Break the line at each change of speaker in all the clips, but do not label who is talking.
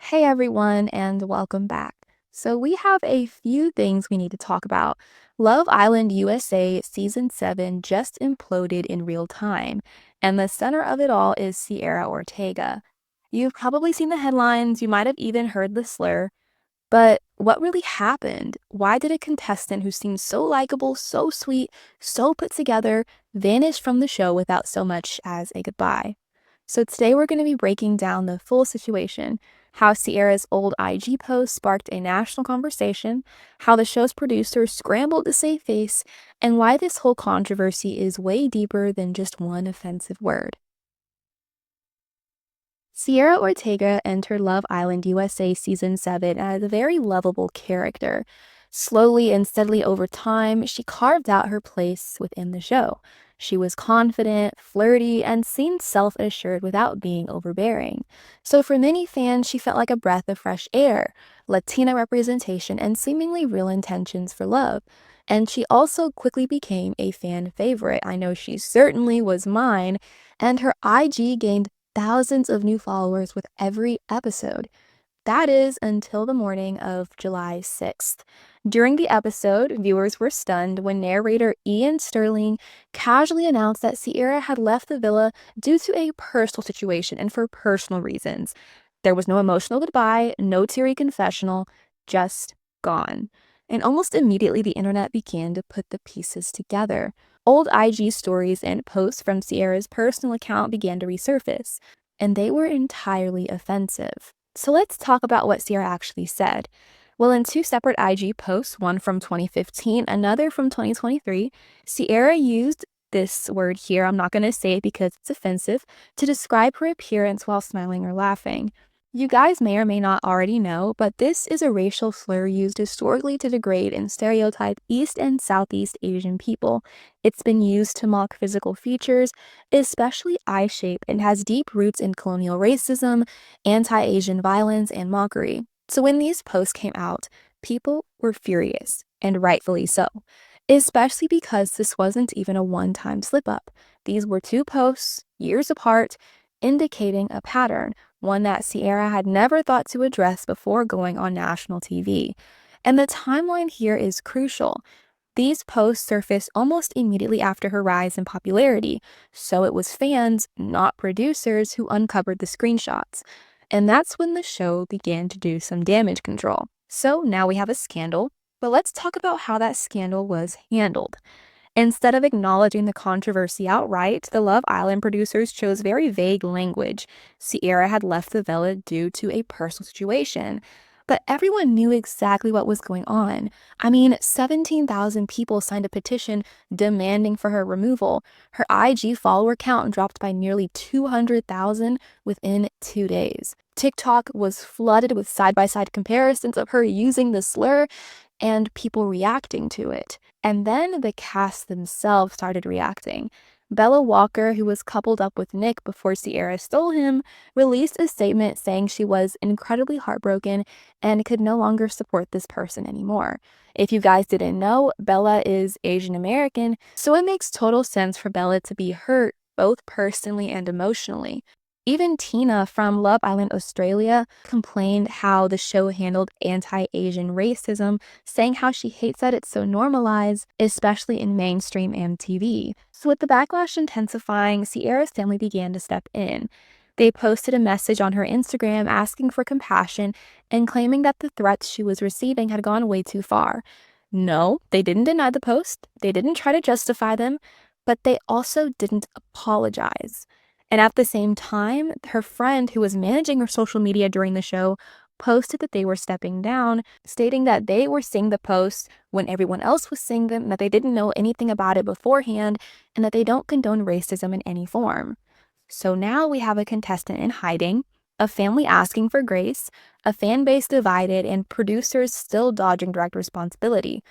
Hey everyone, and welcome back. So, we have a few things we need to talk about. Love Island USA Season 7 just imploded in real time, and the center of it all is Cierra Ortega. You've probably seen the headlines, you might have even heard the slur, but what really happened? Why did a contestant who seemed so likable, so sweet, so put together, vanish from the show without so much as a goodbye? So today we're going to be breaking down the full situation, how Sierra's old IG post sparked a national conversation, how the show's producers scrambled to save face, and why this whole controversy is way deeper than just one offensive word. Sierra Ortega entered Love Island USA Season 7 as a very lovable character. Slowly and steadily over time, she carved out her place within the show. She was confident, flirty, and seemed self assured without being overbearing. So, for many fans, she felt like a breath of fresh air, Latina representation, and seemingly real intentions for love. And she also quickly became a fan favorite. I know she certainly was mine, and her IG gained thousands of new followers with every episode. That is until the morning of July 6th. During the episode, viewers were stunned when narrator Ian Sterling casually announced that Sierra had left the villa due to a personal situation and for personal reasons. There was no emotional goodbye, no teary confessional, just gone. And almost immediately, the internet began to put the pieces together. Old IG stories and posts from Sierra's personal account began to resurface, and they were entirely offensive. So let's talk about what Sierra actually said. Well, in two separate IG posts, one from 2015, another from 2023, Sierra used this word here, I'm not going to say it because it's offensive, to describe her appearance while smiling or laughing. You guys may or may not already know, but this is a racial slur used historically to degrade and stereotype East and Southeast Asian people. It's been used to mock physical features, especially eye shape, and has deep roots in colonial racism, anti-Asian violence, and mockery. So when these posts came out, people were furious, and rightfully so, especially because this wasn't even a one-time slip-up. These were two posts, years apart, indicating a pattern, one that Sierra had never thought to address before going on national TV. And the timeline here is crucial. These posts surfaced almost immediately after her rise in popularity, so it was fans, not producers, who uncovered the screenshots. And that's when the show began to do some damage control. So now we have a scandal, but let's talk about how that scandal was handled. Instead of acknowledging the controversy outright, the Love Island producers chose very vague language. Sierra had left the villa due to a personal situation. But everyone knew exactly what was going on. I mean, 17,000 people signed a petition demanding for her removal. Her IG follower count dropped by nearly 200,000 within 2 days. TikTok was flooded with side by side comparisons of her using the slur and people reacting to it. And then the cast themselves started reacting. Bella Walker, who was coupled up with Nick before Sierra stole him, released a statement saying she was incredibly heartbroken and could no longer support this person anymore. If you guys didn't know, Bella is Asian American, so it makes total sense for Bella to be hurt both personally and emotionally. Even Tina from Love Island Australia complained how the show handled anti-Asian racism, saying how she hates that it's so normalized, especially in mainstream MTV. So with the backlash intensifying, Sierra's family began to step in. They posted a message on her Instagram asking for compassion and claiming that the threats she was receiving had gone way too far. No, they didn't deny the post, they didn't try to justify them, but they also didn't apologize. And at the same time, her friend who was managing her social media during the show posted that they were stepping down, stating that they were seeing the posts when everyone else was seeing them, that they didn't know anything about it beforehand, and that they don't condone racism in any form. So now we have a contestant in hiding, a family asking for grace, a fan base divided, and producers still dodging direct responsibility.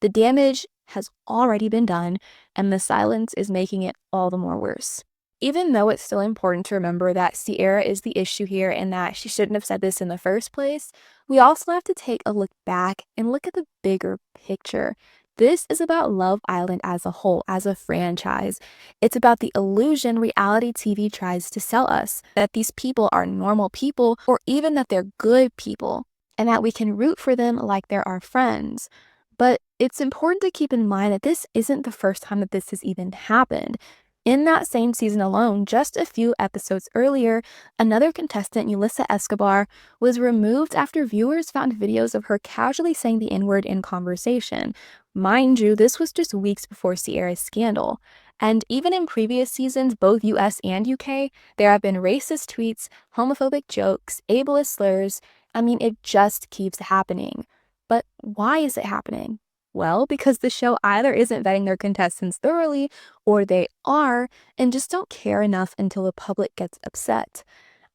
The damage has already been done, and the silence is making it all the more worse. Even though it's still important to remember that Sierra is the issue here and that she shouldn't have said this in the first place, we also have to take a look back and look at the bigger picture. This is about Love Island as a whole, as a franchise. It's about the illusion reality TV tries to sell us, that these people are normal people, or even that they're good people, and that we can root for them like they're our friends. But it's important to keep in mind that this isn't the first time that this has even happened. In that same season alone, just a few episodes earlier, another contestant, Yulissa Escobar, was removed after viewers found videos of her casually saying the N-word in conversation. Mind you, this was just weeks before Cierra's scandal. And even in previous seasons, both US and UK, there have been racist tweets, homophobic jokes, ableist slurs. I mean, it just keeps happening. But why is it happening? Well, because the show either isn't vetting their contestants thoroughly, or they are, and just don't care enough until the public gets upset.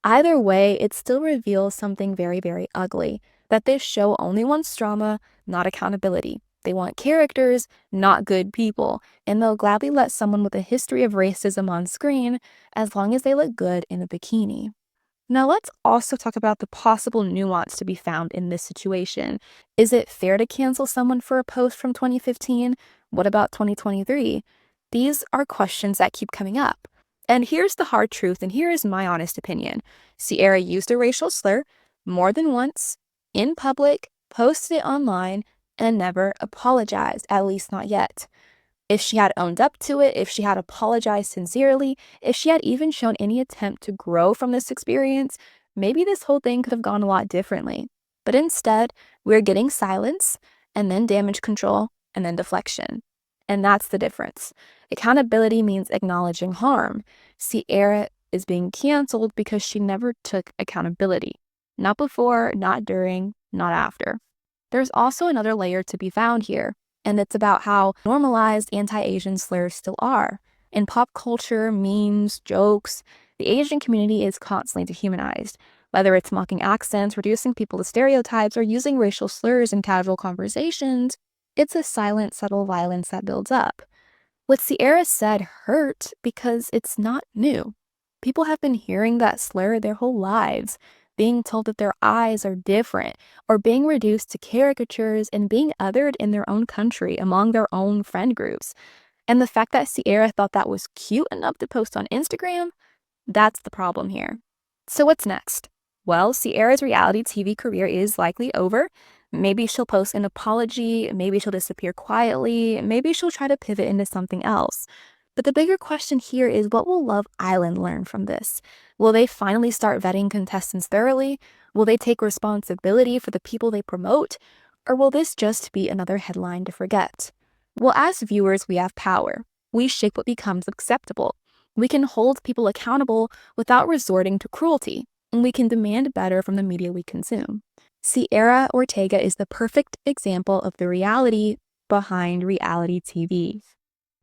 Either way, it still reveals something very, very ugly, that this show only wants drama, not accountability. They want characters, not good people, and they'll gladly let someone with a history of racism on screen as long as they look good in a bikini. Now, let's also talk about the possible nuance to be found in this situation. Is it fair to cancel someone for a post from 2015? What about 2023? These are questions that keep coming up. And here's the hard truth, and here is my honest opinion. Cierra used a racial slur more than once, in public, posted it online, and never apologized, at least not yet. If she had owned up to it, if she had apologized sincerely, if she had even shown any attempt to grow from this experience, maybe this whole thing could have gone a lot differently. But instead, we're getting silence, and then damage control, and then deflection. And that's the difference. Accountability means acknowledging harm. Cierra is being canceled because she never took accountability. Not before, not during, not after. There's also another layer to be found here, and it's about how normalized anti-Asian slurs still are. In pop culture, memes, jokes, the Asian community is constantly dehumanized. Whether it's mocking accents, reducing people to stereotypes, or using racial slurs in casual conversations, it's a silent, subtle violence that builds up. What Sierra said hurt because it's not new. People have been hearing that slur their whole lives, being told that their eyes are different, or being reduced to caricatures and being othered in their own country among their own friend groups. And the fact that Sierra thought that was cute enough to post on Instagram, that's the problem here. So what's next? Well, Sierra's reality TV career is likely over. Maybe she'll post an apology, maybe she'll disappear quietly, maybe she'll try to pivot into something else. But the bigger question here is, what will Love Island learn from this? Will they finally start vetting contestants thoroughly? Will they take responsibility for the people they promote? Or will this just be another headline to forget? Well, as viewers, we have power. We shape what becomes acceptable. We can hold people accountable without resorting to cruelty, and we can demand better from the media we consume. Cierra Ortega is the perfect example of the reality behind reality TV.